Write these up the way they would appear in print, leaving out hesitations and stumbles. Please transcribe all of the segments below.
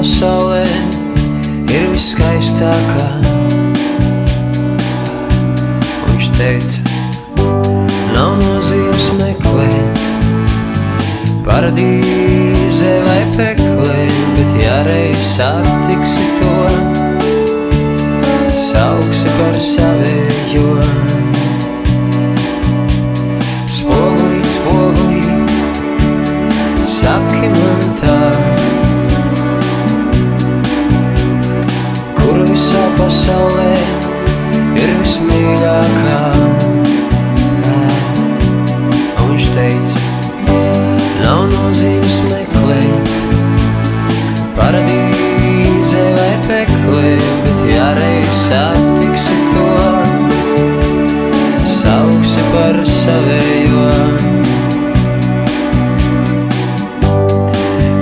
pasaulē ir viskaistākā. Viņš teica, nav nozīmes meklēt paradīze vai peklē, bet ja reiz satiksi to, sauksi par savējo. Spogulīt, spogulīt, saki man tā, kur visā pasaulē ir vismīļākā. Un viņš teica, nav nozīmes meklēt paradīze vai peklē, bet ja reiz satiksi to, sauksi par savējo.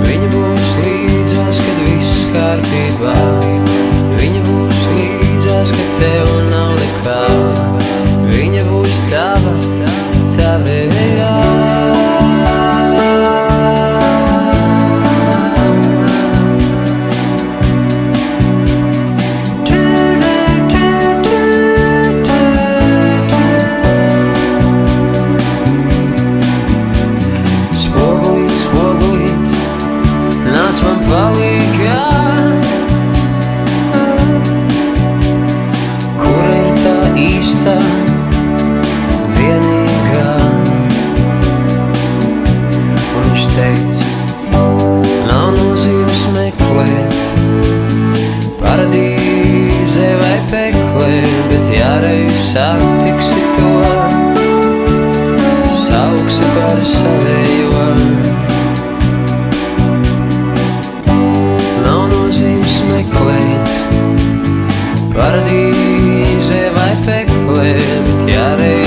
Viņa būs līdzās, kad viss kārtībā, viņa būs līdzās, kad tev nav nekā, viņa būs tava, tavējā. Man palīgā, kura ir tā īstā, vienīgā. Un viņš teica, nav nozīmes meklēt paradīze vai peklē, bet ja reiz satiksi to, sauksi par savējo. Meklēt paradīze vai peklē, bet ja reiz